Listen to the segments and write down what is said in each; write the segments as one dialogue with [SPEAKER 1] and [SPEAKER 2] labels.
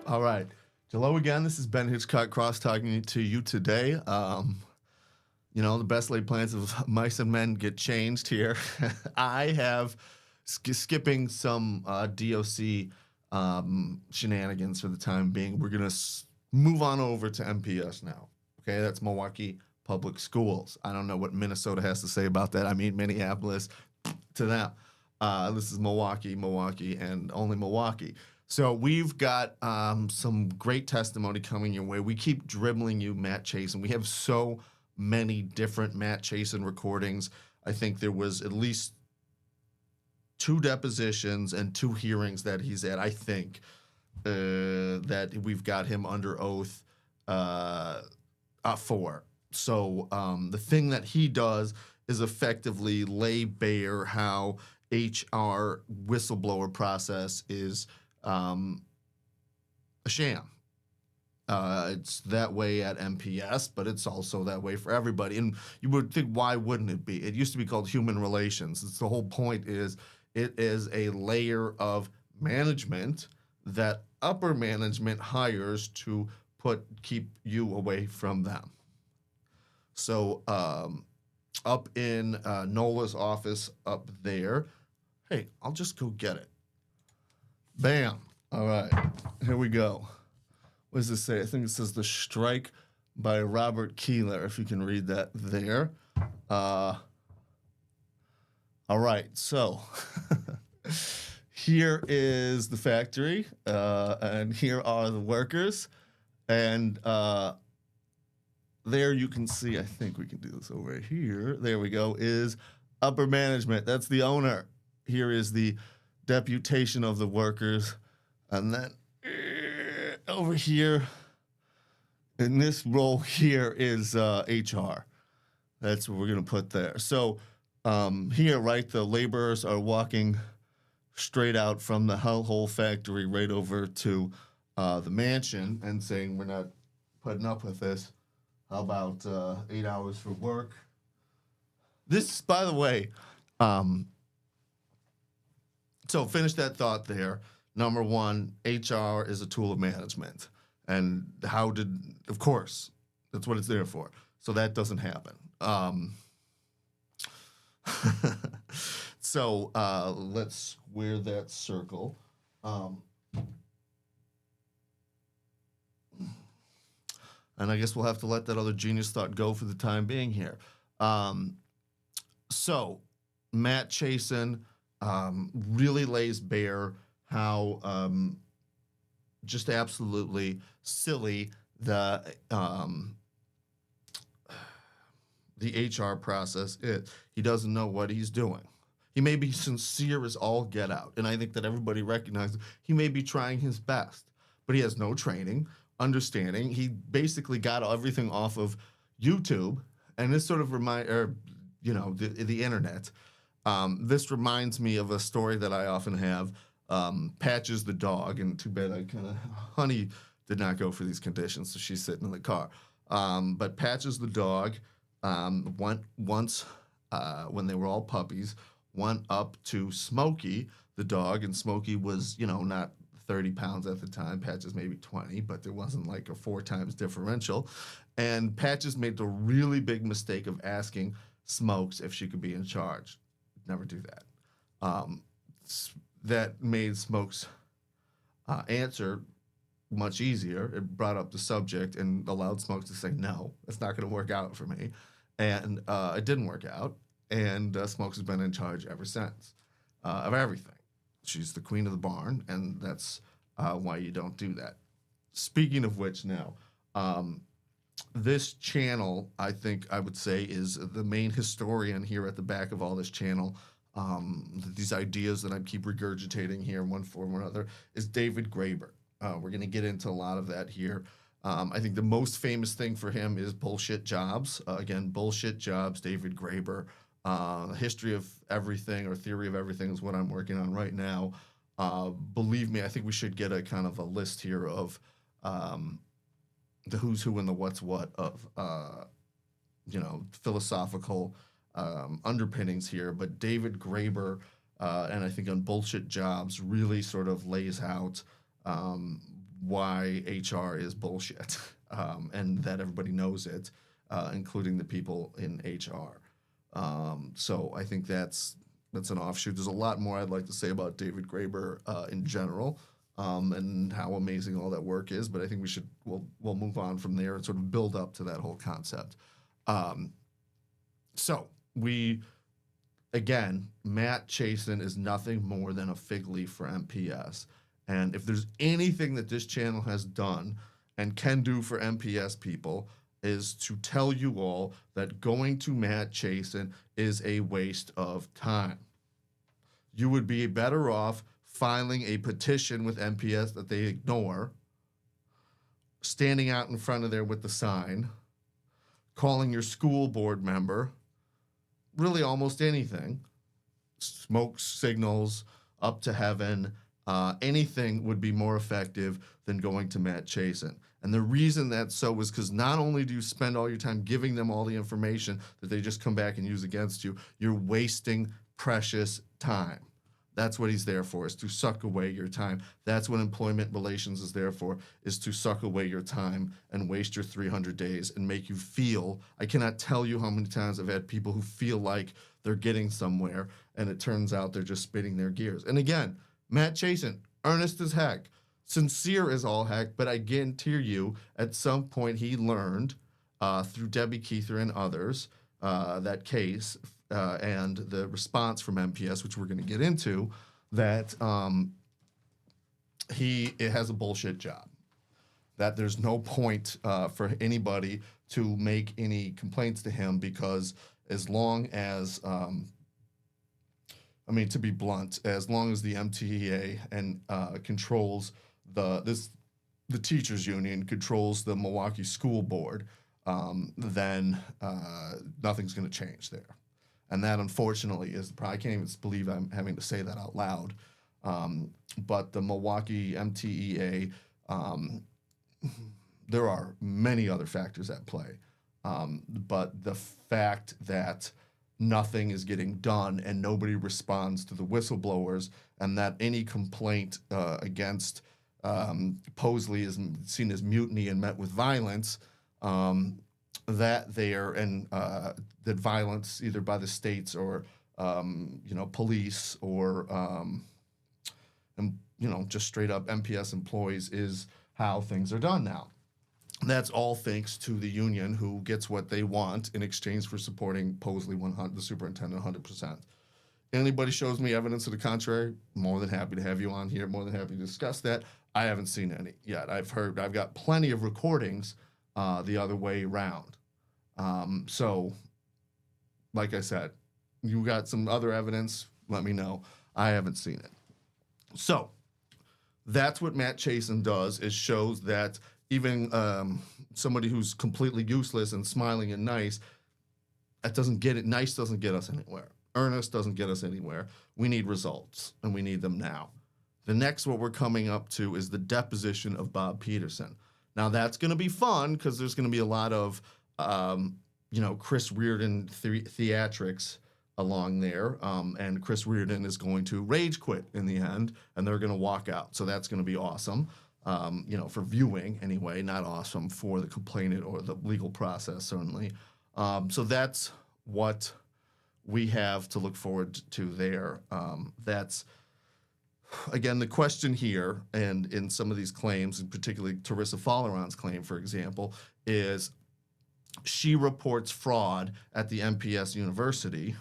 [SPEAKER 1] All right. Hello again. This is Ben Hitchcock Cross talking to you today. The best laid plans of mice and men get changed here. I have skipping some DOC shenanigans for the time being. We're going to move on over to MPS now. Okay, that's Milwaukee Public Schools. I don't know what Minnesota has to say about that. I mean, Minneapolis to them. This is Milwaukee, and only Milwaukee. So we've got some great testimony coming your way. We keep dribbling you Matt Chasen. We have so many different Matt Chasen recordings. I think there was at least 2 depositions and 2 hearings that he's at. I think that we've got him under oath for. So the thing that he does is effectively lay bare how HR whistleblower process is a sham. It's that way at MPS, but it's also that way for everybody. And you would think, why wouldn't it be? It used to be called human relations. It's the whole point is it is a layer of management that upper management hires to keep you away from them. So up in Nola's office up there, hey, I'll just go get it. Bam. All right, here we go. What does this say? I think it says The Strike by Robert Keeler, if you can read that there. All right, so here is the factory, and here are the workers. And there you can see, I think we can do this over here. There we go, is upper management. That's the owner. Here is the deputation of the workers. And then over here, in this role here is HR. That's what we're going to put there. So here, right, the laborers are walking straight out from the hellhole factory right over to the mansion and saying, we're not putting up with this. How about 8 hours for work? This, by the way, so finish that thought there. Number one, HR is a tool of management. And of course, that's what it's there for. So that doesn't happen. So let's square that circle. And I guess we'll have to let that other genius thought go for the time being here. So Matt Chasen really lays bare how just absolutely silly the HR process is. He doesn't know what he's doing. He may be sincere as all get out, and I think that everybody recognizes he may be trying his best, but he has no training, understanding. He basically got everything off of YouTube, and this sort of the internet. This reminds me of a story that I often have. Patches the dog, and too bad Honey did not go for these conditions, so she's sitting in the car. But Patches the dog went once when they were all puppies, went up to Smokey the dog, and Smokey was not 30 pounds at the time. Patches maybe 20, but there wasn't like a 4 times differential. And Patches made the really big mistake of asking Smokes if she could be in charge. Never do that. That made Smokes' answer much easier. It brought up the subject and allowed Smokes to say, no, it's not going to work out for me. And it didn't work out. And Smokes has been in charge ever since of everything. She's the queen of the barn, and that's why you don't do that. Speaking of which now, this channel, I think I would say, is the main historian here at the back of all this channel. These ideas that I keep regurgitating here in one form or another is David Graeber. We're going to get into a lot of that here. I think the most famous thing for him is Bullshit Jobs. Again, Bullshit Jobs, David Graeber. History of Everything or Theory of Everything is what I'm working on right now. Believe me, I think we should get a kind of a list here of the who's who and the what's what of philosophical underpinnings here. But David Graeber, and I think on Bullshit Jobs, really sort of lays out why HR is bullshit, and that everybody knows it, including the people in HR. So I think that's an offshoot. There's a lot more I'd like to say about David Graeber in general, and how amazing all that work is. But I think we'll move on from there and sort of build up to that whole concept. So again, Matt Chasen is nothing more than a fig leaf for MPS. And if there's anything that this channel has done and can do for MPS people, is to tell you all that going to Matt Chasen is a waste of time. You would be better off filing a petition with MPS that they ignore, standing out in front of there with the sign, calling your school board member, really almost anything, smoke signals up to heaven, anything would be more effective than going to Matt Chasen. And the reason that's so is because not only do you spend all your time giving them all the information that they just come back and use against you, you're wasting precious time. That's what he's there for, is to suck away your time. That's what employment relations is there for, is to suck away your time and waste your 300 days and make you feel, I cannot tell you how many times I've had people who feel like they're getting somewhere, and it turns out they're just spinning their gears. And again, Matt Chasen, earnest as heck, sincere as all heck, but I guarantee you, at some point he learned, through Debbie Keither and others, that case, and the response from MPS, which we're going to get into, that it has a bullshit job. That there's no point for anybody to make any complaints to him, because as long as, to be blunt, as long as the MTEA and controls the teachers union controls the Milwaukee School Board, then nothing's going to change there. And that, unfortunately, is the problem. I can't even believe I'm having to say that out loud. But the Milwaukee MTEA, there are many other factors at play. But the fact that nothing is getting done and nobody responds to the whistleblowers, and that any complaint against Posley is seen as mutiny and met with violence, that violence, either by the states or police or just straight up MPS employees, is how things are done now. That's all thanks to the union, who gets what they want in exchange for supporting Posley, the superintendent, 100%. Anybody shows me evidence to the contrary, more than happy to have you on here, more than happy to discuss that. I haven't seen any yet. I've got plenty of recordings the other way around. So, like I said, you got some other evidence, let me know. I haven't seen it. So, that's what Matt Chasen does, is shows that even somebody who's completely useless and smiling and nice, that doesn't get it. Nice doesn't get us anywhere. Earnest doesn't get us anywhere. We need results, and we need them now. The next, what we're coming up to, is the deposition of Bob Peterson. Now, that's going to be fun, because there's going to be a lot of, Chris Reardon theatrics along there, and Chris Reardon is going to rage quit in the end, and they're going to walk out. So that's going to be awesome, for viewing anyway, not awesome for the complainant or the legal process, certainly. So that's what we have to look forward to there. That's, again, the question here, and in some of these claims, and particularly Teresa Folleron's claim, for example, is she reports fraud at the MPS University,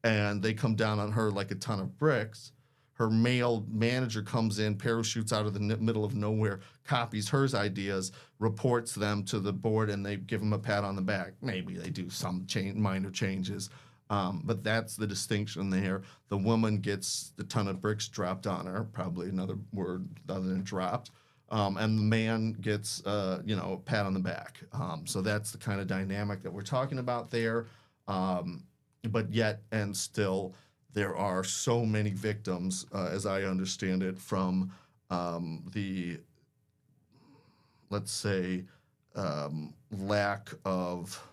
[SPEAKER 1] and they come down on her like a ton of bricks. Her male manager comes in, parachutes out of the middle of nowhere, copies her ideas, reports them to the board, and they give him a pat on the back. Maybe they do some minor changes. But that's the distinction there. The woman gets the ton of bricks dropped on her, probably another word other than dropped, and the man gets, a pat on the back. So that's the kind of dynamic that we're talking about there. But yet and still, there are so many victims, as I understand it, from the, let's say, lack of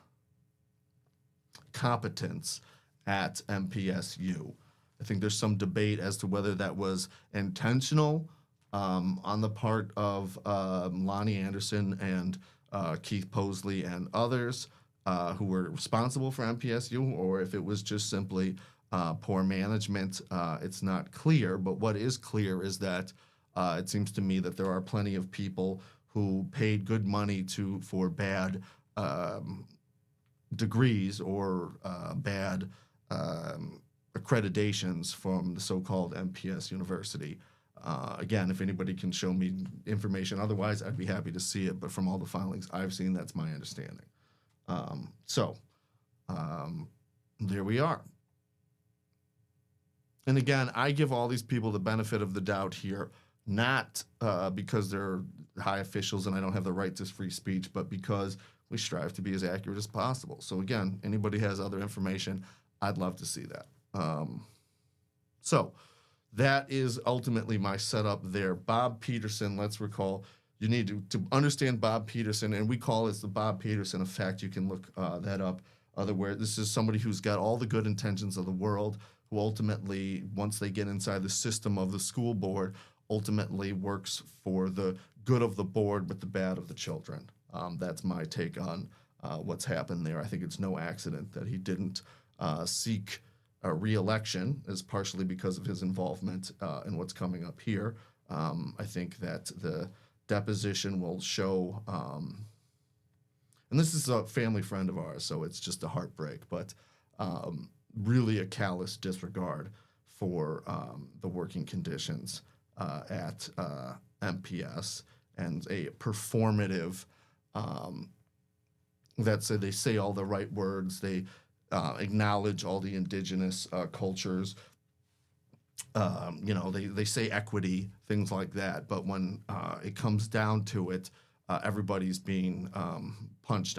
[SPEAKER 1] competence at MPSU. I think there's some debate as to whether that was intentional on the part of Lonnie Anderson and Keith Posley and others who were responsible for MPSU, or if it was just simply poor management. It's not clear, but what is clear is that it seems to me that there are plenty of people who paid good money for bad degrees or bad accreditations from the so-called MPS University. Again, if anybody can show me information otherwise, I'd be happy to see it. But from all the filings I've seen, that's my understanding. So there we are. And again, I give all these people the benefit of the doubt here, not because they're high officials and I don't have the right to free speech, but because we strive to be as accurate as possible. So again, anybody has other information, I'd love to see that. So that is ultimately my setup there. Bob Peterson, let's recall, you need to understand Bob Peterson, and we call it the Bob Peterson effect. You can look that up. Otherwise, this is somebody who's got all the good intentions of the world, who ultimately, once they get inside the system of the school board, ultimately works for the good of the board with the bad of the children. That's my take on what's happened there. I think it's no accident that he didn't seek a re-election, is partially because of his involvement in what's coming up here. I think that the deposition will show, and this is a family friend of ours, so it's just a heartbreak, but really a callous disregard for the working conditions at MPS, and a performative that say they say all the right words, they acknowledge all the indigenous cultures, they say equity, things like that, but when it comes down to it, everybody's being punched,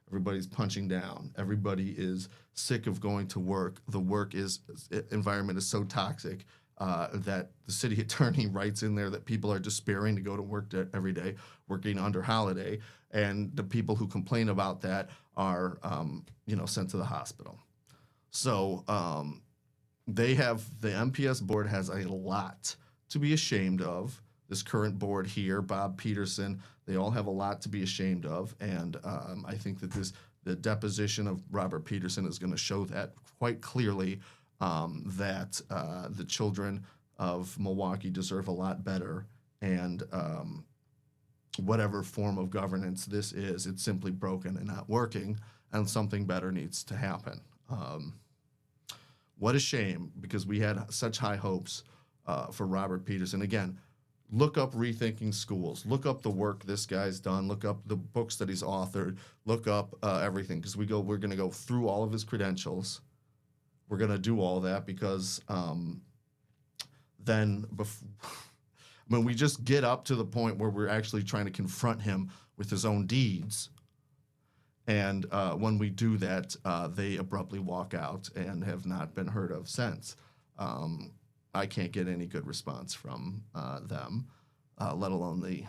[SPEAKER 1] everybody's punching down, everybody is sick of going to work. The environment is so toxic that the city attorney writes in there that people are despairing to go to work every day, working under holiday, and the people who complain about that are, sent to the hospital. So the MPS board has a lot to be ashamed of. This current board here, Bob Peterson, they all have a lot to be ashamed of, and I think that the deposition of Robert Peterson is going to show that quite clearly. That the children of Milwaukee deserve a lot better, and whatever form of governance this is, it's simply broken and not working, and something better needs to happen. What a shame, because we had such high hopes for Robert Peterson. Again, look up Rethinking Schools, look up the work this guy's done, look up the books that he's authored, look up everything, because we're going to go through all of his credentials. We're going to do all that because when we just get up to the point where we're actually trying to confront him with his own deeds, and when we do that, they abruptly walk out and have not been heard of since. I can't get any good response from them, let alone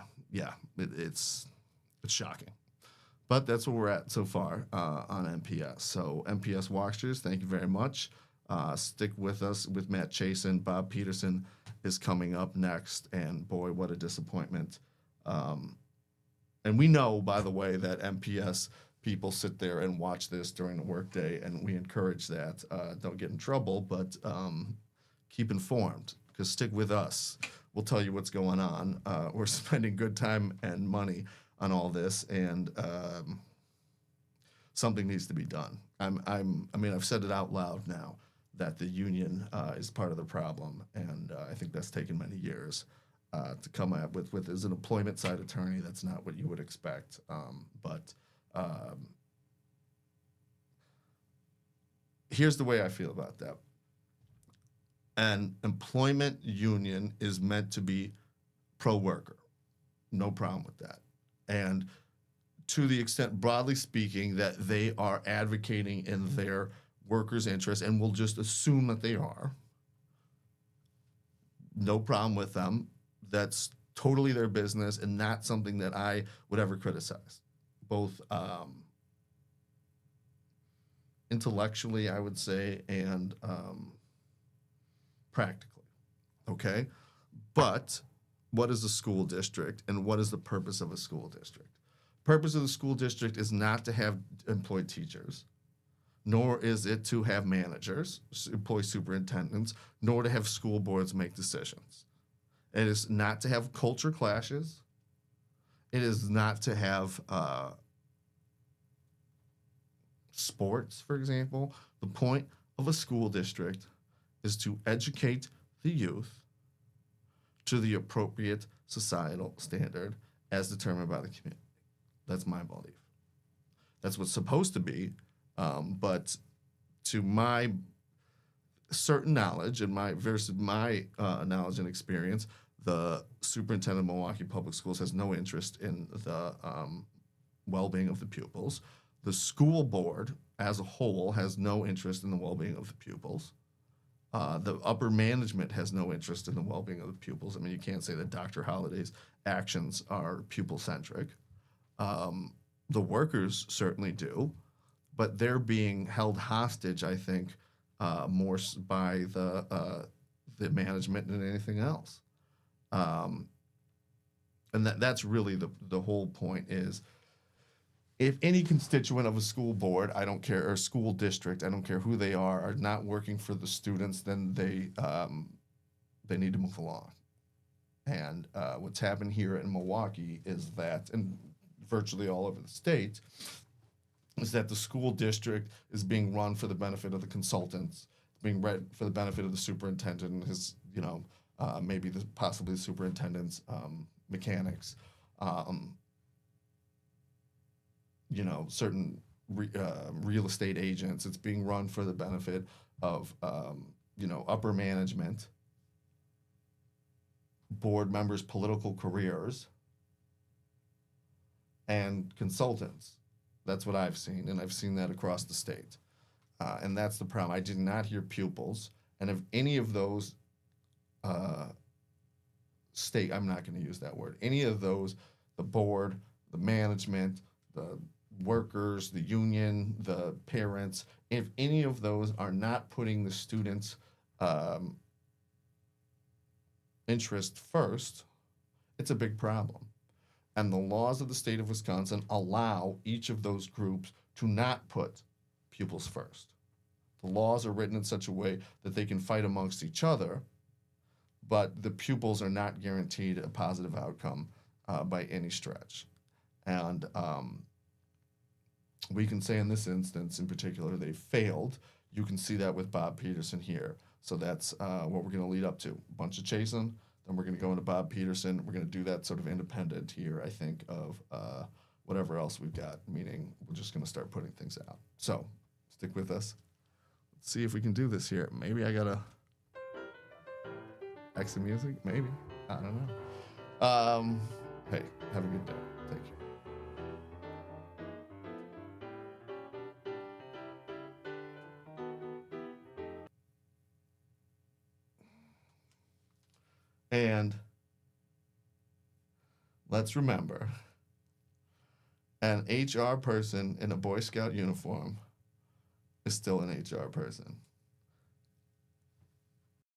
[SPEAKER 1] it's shocking. But that's where we're at so far on MPS. So MPS watchers, thank you very much. Stick with us with Matt Chasen. Bob Peterson is coming up next, and boy, what a disappointment. And we know, by the way, that MPS people sit there and watch this during the workday, and we encourage that. Don't get in trouble, but keep informed, because stick with us. We'll tell you what's going on. We're spending good time and money on all this, and something needs to be done. I've said it out loud now that the union is part of the problem, and I think that's taken many years to come up with as an employment side attorney. That's not what you would expect, but here's the way I feel about that. An employment union is meant to be pro-worker. No problem with that. And to the extent, broadly speaking, that they are advocating in their workers' interests, and we'll just assume that they are, no problem with them. That's totally their business and not something that I would ever criticize, both intellectually, I would say, and practically, okay? But what is a school district and what is the purpose of a school district? Purpose of the school district is not to have employed teachers, nor is it to have managers, employ superintendents, nor to have school boards make decisions. It is not to have culture clashes. It is not to have sports, for example. The point of a school district is to educate the youth to the appropriate societal standard as determined by the community. That's my belief. That's what's supposed to be, but to my certain knowledge and my versus my knowledge and experience, the superintendent of Milwaukee Public Schools has no interest in the well-being of the pupils. The school board as a whole has no interest in the well-being of the pupils. The upper management has no interest in the well-being of the pupils. I mean, you can't say that Dr. Holliday's actions are pupil-centric. The workers certainly do, but they're being held hostage, I think, more by the management than anything else. And that's really the whole point is, if any constituent of a school board, I don't care, or school district, I don't care who they are not working for the students, then they need to move along. And what's happened here in Milwaukee is that, and virtually all over the state, is that the school district is being run for the benefit of the consultants, being run for the benefit of the superintendent and his, maybe possibly the superintendent's mechanics. Certain real estate agents. It's being run for the benefit of, upper management, board members' political careers, and consultants. That's what I've seen, and I've seen that across the state. And that's the problem. I did not hear pupils, and if any of those I'm not going to use that word, any of those, the board, the management, the workers, the union, the parents, if any of those are not putting the students' interest first, it's a big problem. And the laws of the state of Wisconsin allow each of those groups to not put pupils first. The laws are written in such a way that they can fight amongst each other, but the pupils are not guaranteed a positive outcome by any stretch. And we can say in this instance in particular, they failed. You can see that with Bob Peterson here. So that's what we're going to lead up to. A bunch of chasing, then we're going to go into Bob Peterson. We're going to do that sort of independent here, I think, of whatever else we've got, meaning we're just going to start putting things out. So stick with us. Let's see if we can do this here. Maybe I got to exit music? Maybe. I don't know. Hey, have a good day. Take care. And let's remember, an HR person in a Boy Scout uniform is still an HR person.